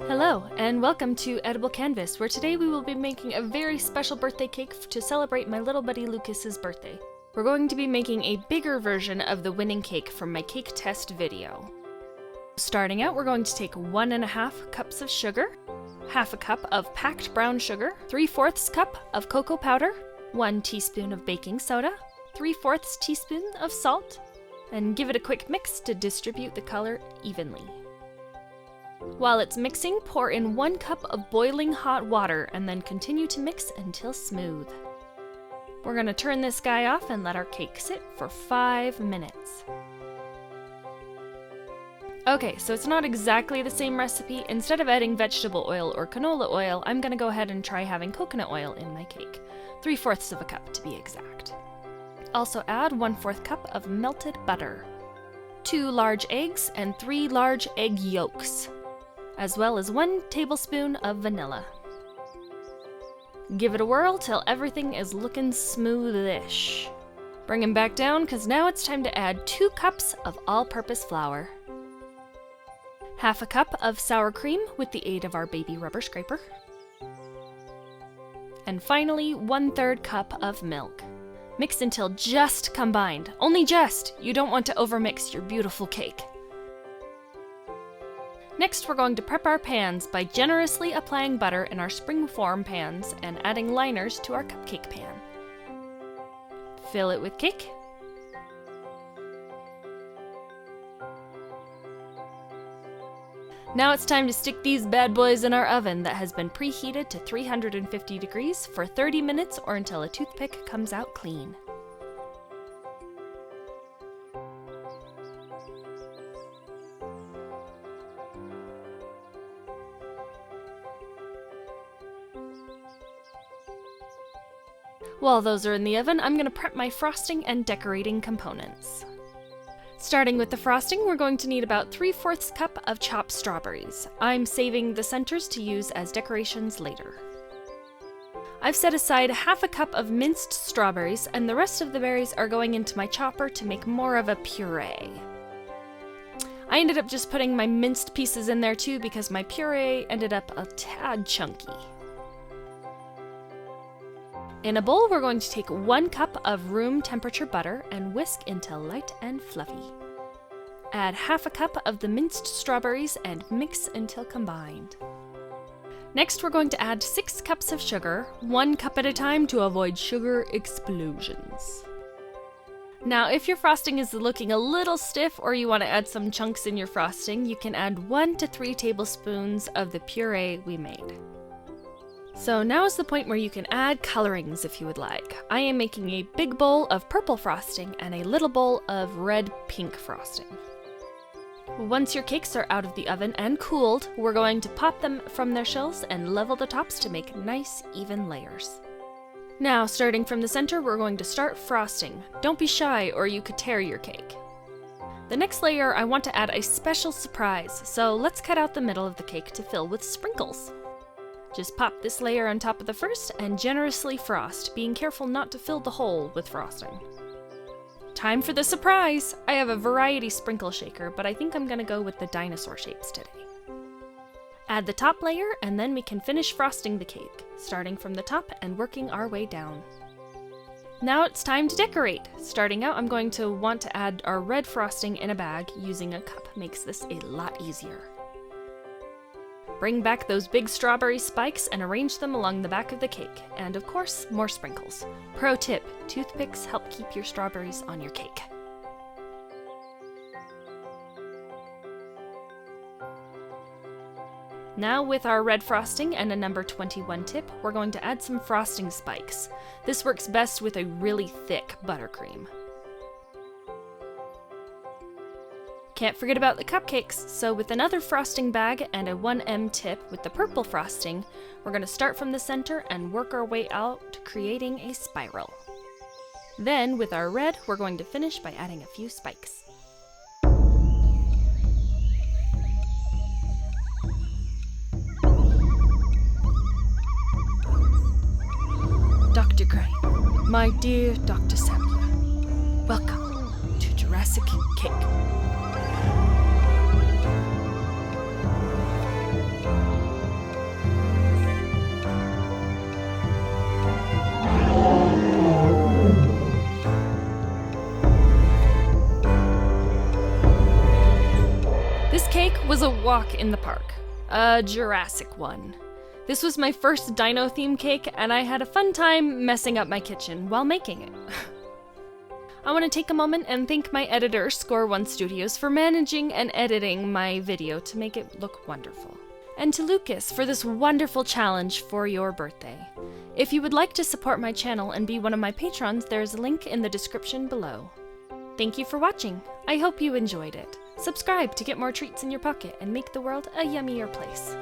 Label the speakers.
Speaker 1: Hello, and welcome to Edible Canvas, where today we will be making a very special birthday cake to celebrate my little buddy Lucas's birthday. We're going to be making a bigger version of the winning cake from my cake test video. Starting out, we're going to take 1.5 cups of sugar, half a cup of packed brown sugar, 3/4 cup of cocoa powder, 1 teaspoon of baking soda, 3/4 teaspoon of salt, and give it a quick mix to distribute the color evenly. While it's mixing, pour in 1 cup of boiling hot water and then continue to mix until smooth. We're going to turn this guy off and let our cake sit for 5 minutes. Okay, so it's not exactly the same recipe. Instead of adding vegetable oil or canola oil, I'm going to go ahead and try having coconut oil in my cake. 3/4 cup to be exact. Also add 1/4 cup of melted butter, 2 large eggs and 3 large egg yolks, as well as 1 tablespoon of vanilla. Give it a whirl till everything is looking smoothish. Bring him back down because now it's time to add 2 cups of all-purpose flour, half a cup of sour cream with the aid of our baby rubber scraper, and finally 1/3 cup of milk. Mix until just combined. Only just! You don't want to overmix your beautiful cake. Next, we're going to prep our pans by generously applying butter in our springform pans and adding liners to our cupcake pan. Fill it with cake. Now it's time to stick these bad boys in our oven that has been preheated to 350 degrees for 30 minutes or until a toothpick comes out clean. While those are in the oven, I'm going to prep my frosting and decorating components. Starting with the frosting, we're going to need about 3/4 cup of chopped strawberries. I'm saving the centers to use as decorations later. I've set aside half a cup of minced strawberries, and the rest of the berries are going into my chopper to make more of a puree. I ended up just putting my minced pieces in there too because my puree ended up a tad chunky. In a bowl, we're going to take 1 cup of room temperature butter and whisk until light and fluffy. Add half a cup of the minced strawberries and mix until combined. Next, we're going to add 6 cups of sugar, 1 cup at a time to avoid sugar explosions. Now, if your frosting is looking a little stiff or you want to add some chunks in your frosting, you can add 1 to 3 tablespoons of the puree we made. So now is the point where you can add colorings if you would like. I am making a big bowl of purple frosting and a little bowl of red-pink frosting. Once your cakes are out of the oven and cooled, we're going to pop them from their shells and level the tops to make nice, even layers. Now, starting from the center, we're going to start frosting. Don't be shy or you could tear your cake. The next layer, I want to add a special surprise, so let's cut out the middle of the cake to fill with sprinkles. Just pop this layer on top of the first and generously frost, being careful not to fill the hole with frosting. Time for the surprise! I have a variety sprinkle shaker, but I think I'm going to go with the dinosaur shapes today. Add the top layer and then we can finish frosting the cake, starting from the top and working our way down. Now it's time to decorate! Starting out, I'm going to want to add our red frosting in a bag. Using a cup makes this a lot easier. Bring back those big strawberry spikes and arrange them along the back of the cake. And of course, more sprinkles. Pro tip, toothpicks help keep your strawberries on your cake. Now with our red frosting and a number 21 tip, we're going to add some frosting spikes. This works best with a really thick buttercream. Can't forget about the cupcakes, so with another frosting bag and a 1M tip with the purple frosting, we're going to start from the center and work our way out, creating a spiral. Then, with our red, we're going to finish by adding a few spikes. Dr. Crane, my dear Dr. Sampler, welcome to Jurassic. Jurassic Cake. This cake was a walk in the park, a Jurassic one. This was my first dino theme cake, and I had a fun time messing up my kitchen while making it. I want to take a moment and thank my editor, Score One Studios, for managing and editing my video to make it look wonderful. And to Lucas for this wonderful challenge for your birthday. If you would like to support my channel and be one of my patrons, there's a link in the description below. Thank you for watching. I hope you enjoyed it. Subscribe to get more treats in your pocket and make the world a yummier place.